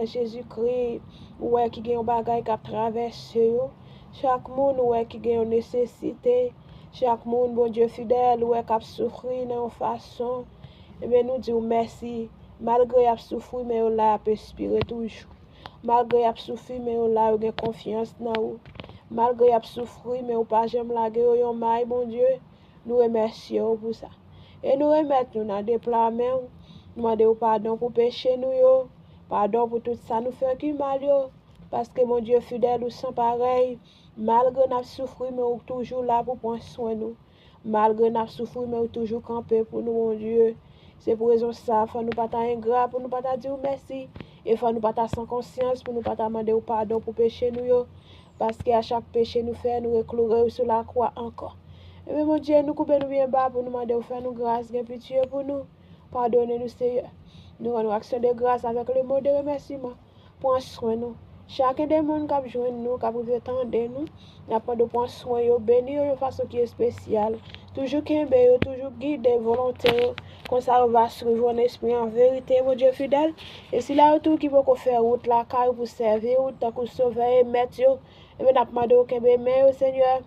Seigneur Jésus-Christ, ouais qui gagne un bagage qui traverse yo. Chaque monde ouais qui gagne une nécessité. Chaque monde, bon Dieu fidèle, ouais qui a souffert dans une façon. Et bien nous disons merci. Malgré a souffert, mais on l'a inspiré toujours. Malgré a souffert, mais on l'a eu confiance dans vous. Malgré a souffert, mais on pas jamais lagué au maille, bon Dieu. Nous remercions pour ça. Et nous remettons dans des plans, nous demandons pardon pour péché nous, pardon pour tout ça nous fait qui mal, parce que mon Dieu fidèle ou sans pareil, malgré nous souffrir, mais on est toujours là pour prendre soin de nous. Malgré nous souffrir, mais on est toujours campé pour nous, mon Dieu. C'est pour raison ça, il faut nous pas ingrat, pour nous pas dire merci. Et il faut nous pas sans conscience, pour nous pas demander pardon pour péché nous, parce qu'à chaque péché nous fait, nous éclairer sur la croix encore. Et bien, mon Dieu, nous coupons nous bien bas pour nous demander de faire nous grâce, bien pitié pour nous. Pardonnez-nous, Seigneur. Nous rendons action de grâce avec le mot de remerciement. Prends soin de nous. Chacun des gens qui a besoin de nous, qui a besoin de nous, n'a pas de prendre soin de bénir de façon qui est spéciale. Toujours qu'un toujours guider volontaire. Comme ça, on va suivre un esprit en vérité, mon Dieu fidèle. Et si là, tout qui peut faire route, la car pour servir, route, pour sauver et mettre, et bien, n'a pas demandé aucun bénéfice, Seigneur.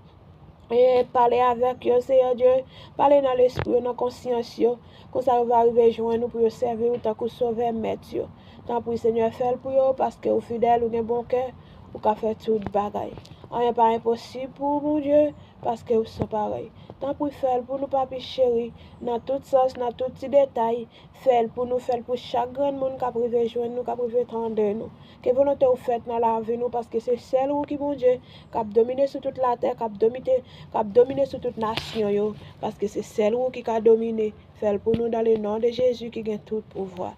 Et parler avec eux, Seigneur Dieu, parler dans l'esprit, dans la conscience, comme ça on va arriver joindre nous pour servir, tant que sauver, mettre. Tant pour Seigneur, faire pour eux, parce que vous fidèle, vous avez un bon cœur, vous pouvez faire tout le bagaille. Rien pas impossible pour mon Dieu, parce que vous sont pareils. Tant pour faire pour nous, papi chéri, dans tout sens, dans tout petit détail, faire pour nous, faire pour chaque grand monde qui a privé joindre nous, qui a privé tendre nous. Que volonté vous faites dans la vie nous, parce que c'est celle qui, mon Dieu, qui a dominé sur toute la terre, qui a dominé sur toute nation, parce que c'est celle qui a dominé. Faites pour nous dans le nom de Jésus qui a tout pouvoir.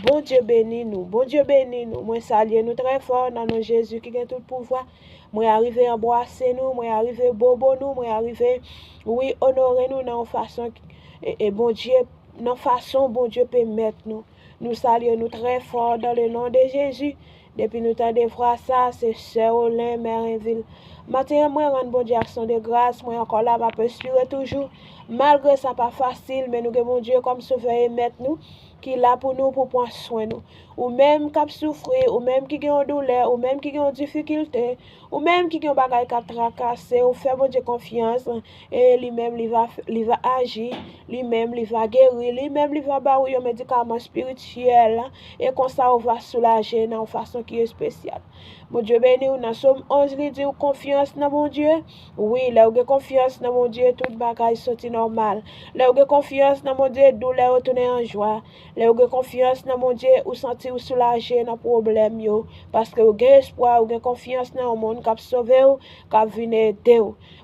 Bon Dieu bénis nous, bon Dieu bénis nous. Moi saluer nous très fort dans le nom de Jésus qui a tout pouvoir. Moi arriver embrasser nous, moi arriver bobo nous, moi arriver, oui, honorer nous dans une façon, et bon Dieu, dans façon, bon Dieu permettre nous. Nous saluons nous très fort dans le nom de Jésus. Depuis nous temps de voir ça, c'est Sœur Olin, Mérinville. Maintenant, moi, rendre bon Dieu action de grâce, moi encore là, je peux espérer toujours. Malgré ça, pas facile, mais nous avons bon Dieu comme sauveur et maître nous, qui est là pour nous, pour prendre soin de nous. Ou même qui a souffert, ou même qui a une douleur, ou même qui a une difficulté, ou même qui a un bagage qui a tracassé, ou fait bon Dieu confiance, et lui-même, il va agir, lui-même, il va guérir, lui-même, il va bailler un médicament spirituel, et comme ça, on va soulager dans façon qui est spéciale. Mon Dieu béni, dans Somme 11, il dit confiance dans mon Dieu. Oui, là où vous avez confiance dans mon Dieu, tout bagage sorti normal. Là où vous avez confiance dans mon Dieu, douleur retourner en joie. Là où vous avez confiance dans mon Dieu, vous sentez vous soulager dans le problème. Parce que vous avez espoir, vous avez confiance dans le monde qui a sauvé, qui a venu aider.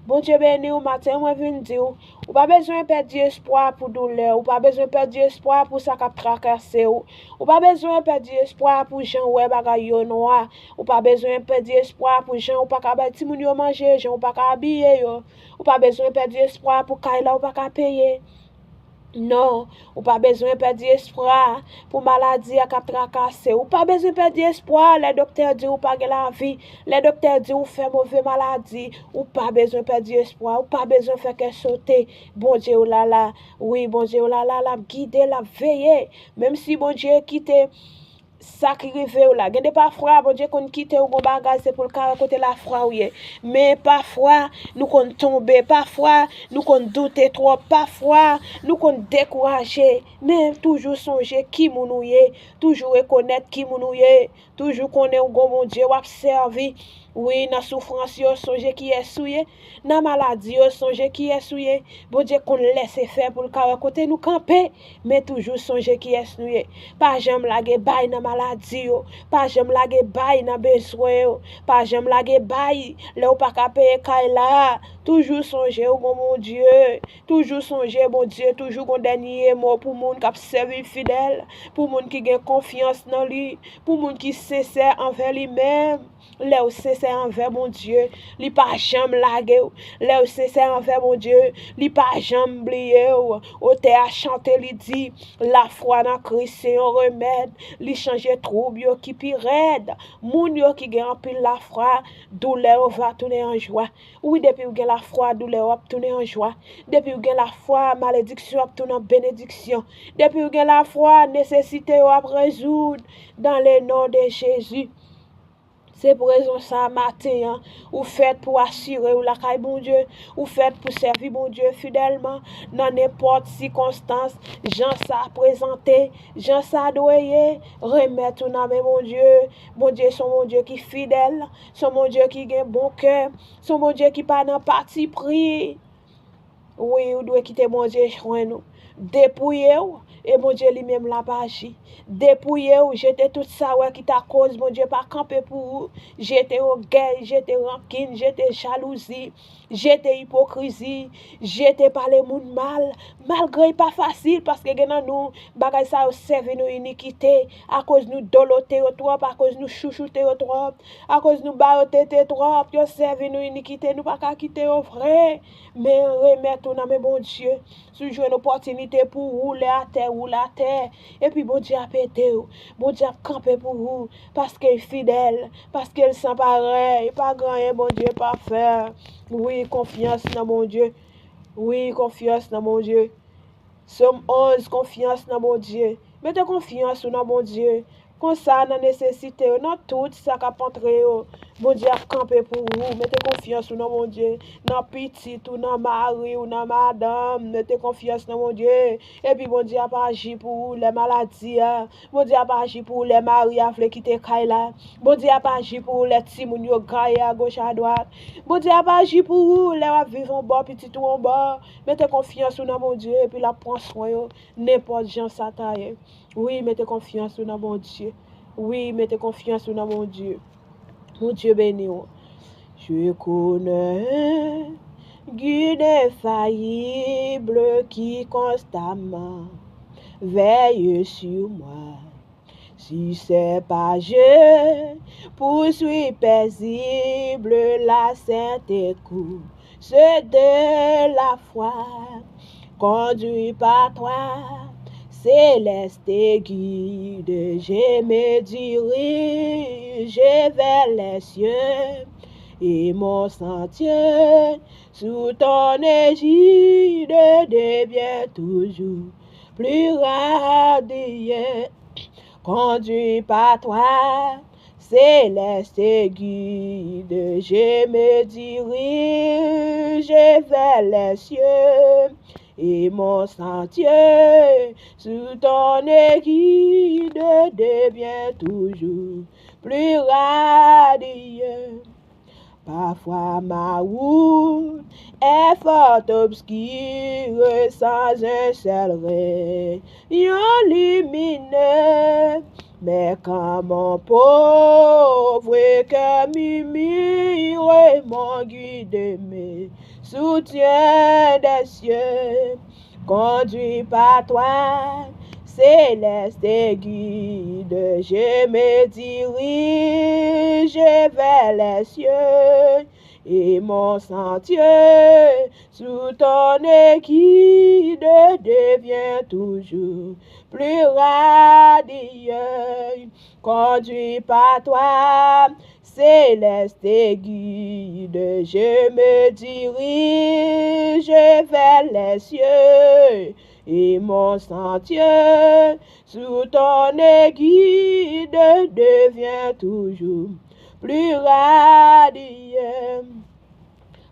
Bon Dieu béni, au matin, moi, je viens dire, ou pas besoin de perdre espoir pour douleur, ou pas besoin de perdre espoir pour ça qui a tracassé, ou pas besoin de perdre espoir pour gens ou bagay yo noir, ou pas besoin de perdre espoir pour gens ou pas capable ti moun yo manger, gens ou pas capable habiller yo, ou pas besoin de perdre espoir pour kaila ou pas capable payer. Non, ou pas besoin de perdre espoir pour maladie à tracasser. Ou pas besoin de perdre espoir, les docteurs disent ou pas la vie. Les docteurs disent ou fait mauvaise maladie. Ou pas besoin de perdre espoir. Ou pas besoin de faire que sauter. Bon Dieu, oh là là. Oui, bon Dieu, oh là là, la guider, la veiller. Même si bon Dieu quitte ça qui arrive là. Gade parfois, bon Dieu, qu'on quitte ou bon bagage, c'est pour le cas côté la foi, oui. Mais parfois, nous qu'on tombe, parfois, nous qu'on doute trop, parfois, nous qu'on décourager, mais toujours songer qui mounouye, toujours reconnaître qui mounouye, toujours connaître ou bon Dieu, ou observer. Oui, dans la souffrance, songe qui est souillé. Dans la maladie, songe qui est souillé. Bon Dieu, qu'on laisse faire pour le cas côté nous camper, mais toujours songe qui est souillé. Pas jamais laguer bail dans la maladie, pas jamais laguer bail dans besoin, pas jamais laguer bail, là ou pas qu'à payer là. Toujours songer au mon Dieu, toujours songer bon Dieu, toujours un dernier mot pour monde qui a servi fidèle, pour monde qui a confiance dans lui, pour monde qui sincère envers lui-même. Là où c'est envers mon Dieu, li pas jamais laguer. Là où c'est envers mon Dieu, li pas jamais oublier. Au te a chanté, li dit, la foi dans Christ c'est un remède. Li change manger trouble yo qui pi raide, moun yo qui gen en pile la foi, douleur va tourner en joie. Oui, depuis ou gen la foi, douleur va tourner en joie. Depuis ou gen la foi, malédiction va tourner en bénédiction. Depuis ou gen la foi, nécessité va résoudre dans le nom de Jésus. C'est pour raison ça matin, ou faites pour assurer ou la caille bon Dieu, ou faites pour servir bon Dieu fidèlement dans n'importe circonstance. Jean ça présenté, Jean ça doyer, remettre dans mes bon Dieu. Bon Dieu, son mon Dieu qui fidèle, son mon Dieu qui a bon cœur, son mon Dieu qui pas dans parti pris. Oui, ou doit quitter mon Dieu joindre nous. Dépouillez-vous. Et mon Dieu lui-même l'a pas agi. Dépouillez-vous, jetez tout ça ouais, qui t'a cause, mon Dieu, pas camper pour vous. Jetez orgueil, jetez rancune, jetez jalousie, jetez hypocrisie, jetez parler moun mal. Malgré pas facile, parce que nous, bagay ça serve nous iniquité, à cause nous doloter trop, à cause nous chouchouter trop, à cause nous baroter trop, yo serve nous iniquité, nous pas qu'à quitter au vrai, mais remettons dans mes bon Dieu, sous une opportunité pour rouler à terre, et puis bon Dieu a pété, bon Dieu a campé pour vous, parce qu'il est fidèle, parce qu'il sent pareil, pas grand, bon Dieu pas faire. Oui, confiance dans mon Dieu. Oui, confiance dans mon Dieu. Somme 11, confiance dans mon Dieu. Mettez confiance dans mon Dieu. Comme ça, dans nécessité, dans tout ça qui a entré, bon Dieu a campé pour vous. Mettez confiance dans mon Dieu. Dans petit, ou dans mari, ou dans madame. Mettez confiance dans mon Dieu. Et puis, bon Dieu a pas agi pour les maladies. Bon Dieu a pas agi pour les maris à quitter Kaila. Bon Dieu a pas agi pour les petits moun yo gaye à gauche à droite. Bon Dieu a pas agi pour vous, les vivre en bas, petit ou en bas. Mettez confiance dans mon Dieu. Et puis, la prend soin, n'importe gens s'attaque. Oui, mettez confiance dans mon Dieu. Oui, mettez confiance dans mon Dieu. Mon Dieu béni. Je connais un guide infaillible qui constamment veille sur moi. Si c'est pas je poursuis paisible la sainte course de la foi, conduit par toi. Céleste guide, je me dirige vers les cieux et mon sentier sous ton égide devient toujours plus radieux. Conduit par toi, céleste guide, je me dirige vers les cieux et mon sentier sous ton égide devient toujours plus radieux. Parfois ma route est fort obscure sans un seul rayon lumineux. Mais quand mon pauvre cœur murmure, mon guide me soutient des cieux, conduit par toi, céleste guide, je me dirige vers les cieux et mon sentier sous ton égide devient toujours plus radieux. Conduit par toi, céleste guide, je me dirige vers les cieux et mon sentier sous ton égide devient toujours plus radieux.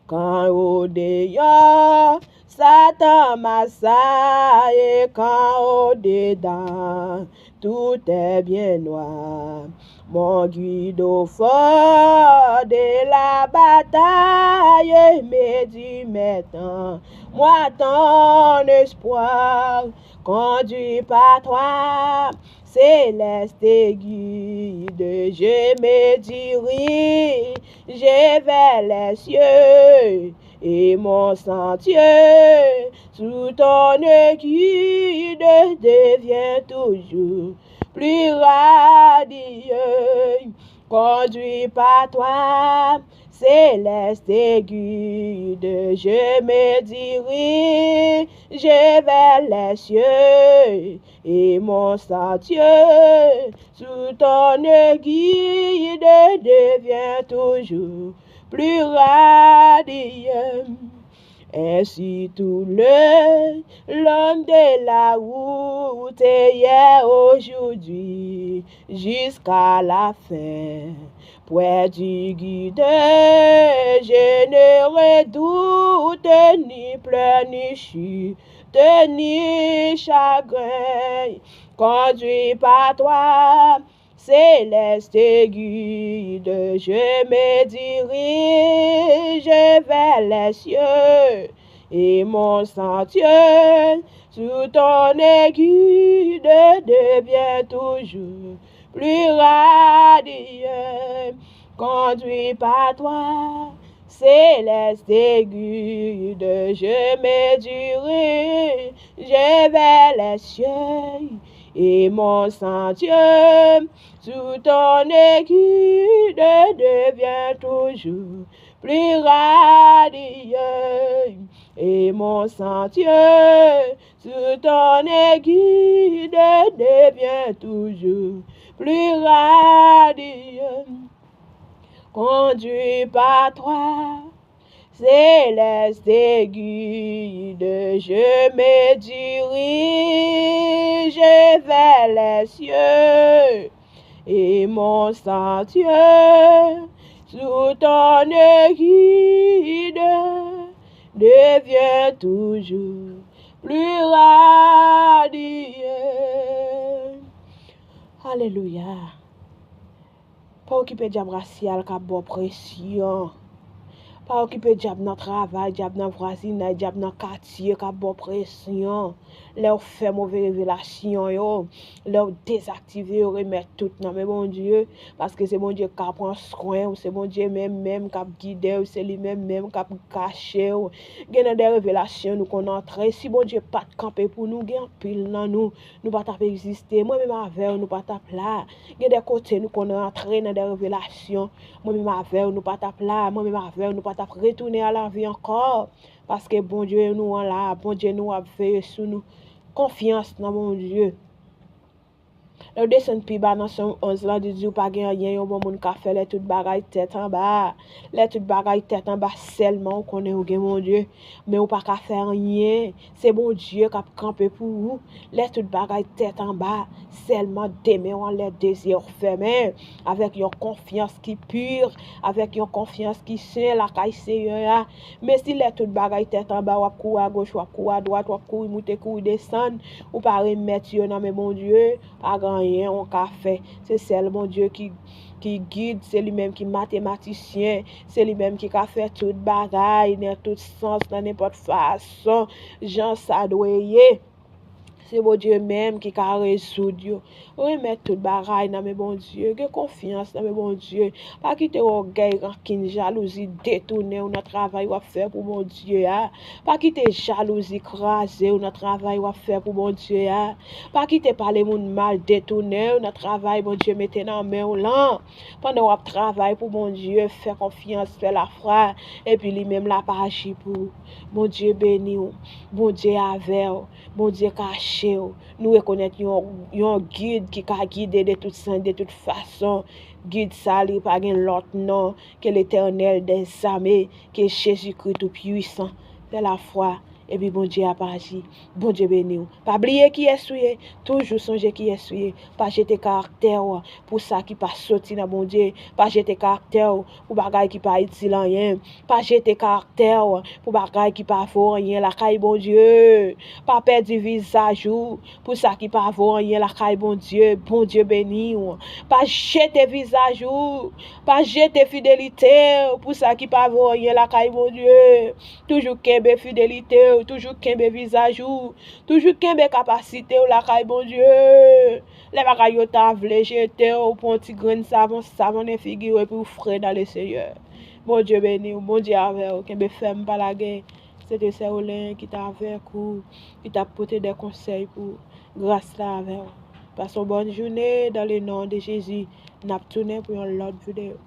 Quand au dehors Satan m'assaille, quand au dedans tout est bien noir, mon guide au fort de la bataille me dit maintenant, moi ton espoir, conduit par toi, céleste guide, je me dirige vers les cieux et mon sentier sous ton égide devient toujours plus radieux. Conduit par toi, céleste et guide, je me dirige vers les cieux, et mon sentier sous ton guide devient toujours plus radieux. Ainsi tout le long de la route, hier, aujourd'hui, jusqu'à la fin. Près du guide, je ne redoute ni pleurs, ni chute, ni chagrin. Conduit par toi, céleste guide, je me dirige vers les cieux, et mon sentier sous ton guide devient toujours plus radieux. Conduit par toi, céleste guide, je me dirige vers les cieux, et mon sentier sous ton guide devient toujours plus radieux, et mon sentier sous ton guide devient toujours plus radieux. Conduit par toi, céleste guide, je me dirige vers les cieux, et mon sentier sous ton guide devient toujours plus radieux. Alléluia. Pas occuper de racial qui a bonne pression. Pas occuper diable dans travail, diable dans voisinage, diable dans quartier qui a bonne pression. Leur fait mauvaise révélation yo, leur désactiver, remettre tout dans mais bon Dieu parce que c'est bon Dieu qui prend soin, c'est bon Dieu même qui guide, c'est lui même qui cacher. Gagne des révélations nous qu'on entre, si bon Dieu pas de camper pour nous, gagne pile dans nous pas t'a exister. Moi même avec nous pas t'a là. Gagne des côtés nous qu'on entrer dans des révélations. Moi même avec nous pas t'a là, moi même avec nous pas t'a retourner à la vie encore parce que bon Dieu nous en là, bon Dieu nous a fait sur nous. Confiance dans mon Dieu. Le descend pi bas dans son 11 là dit ou pas gen rien yon bon moun ka fait les toute bagaille tête en bas. Les toute bagaille tête en bas seulement connaît ou gen mon Dieu, mais ou pas ka faire rien. C'est bon Dieu qui a campé pour vous. Les toute bagaille tête en bas seulement demain on les désirs fermés avec une confiance qui pure, avec une confiance qui saint la caille Seigneur. Mais si les toute bagaille tête en bas ou cou à gauche ou cou à droite ou cou monter cou descendre ou pas remettre yo dans mais mon Dieu pas rien on qu'a fait. C'est seulement Dieu qui guide, c'est lui-même qui mathématicien, c'est lui-même qui a fait toute bagaille dans tout sens, dans n'importe façon. Jean ça doit y c'est bon Dieu même qui a résoudre. Remettre toute bagaille dans mes bon Dieu, que confiance dans mes bon Dieu. Pas quitter orgueil, rancune, jalousie, détourner notre travail ou faire pour mon Dieu. Pas quitter jalousie, craser notre travail ou faire pour mon Dieu. Pas quitter parler mon mal, détourner notre travail, mon Dieu, mettez dans main ou là. Pendant qu'on travaille pour mon Dieu, faire confiance, faire la foi, et puis lui-même la pas agir pour. Mon Dieu béni, bon Dieu avec, bon Dieu caché. Nous reconnaissons un guide qui a guidé de toute sens, de toute façon. Guide ça, il n'y a pas l'autre nom que l'Éternel des armées, que Jésus-Christ tout puissant. C'est la foi. Et puis bon Dieu a pas agi. Bon Dieu béni. Pas oublier qui est souillé. Toujours songer qui est souillé. Pas jeter caractère pour ça qui pas sorti dans bon Dieu. Pas jeter caractère pour bagaille qui pas utile rien. Pas jeter caractère pour bagaille qui pas vaut rien la caille bon Dieu. Pas perdre du visage pour ça qui pas vaut rien la caille bon Dieu. Bon Dieu béni. Pas jeter visage pas jeter fidélité pour ça qui pas vaut rien la caille bon Dieu. Toujours kembe fidélité toujours kembe visage ou toujours kembe capacité ou la caille bon Dieu. Les bagaille yo ta vle jeter ou pour un petit grain savon et figure pour frais dans le Seigneur. Bon Dieu béni, bon Dieu avec kembe ferme pas la guerre. C'était Saoulin qui t'a avec ou qui t'a porté des conseils pour grâce là avec. Passons bonne journée dans le nom de Jésus. N'a tourné pour une autre vidéo.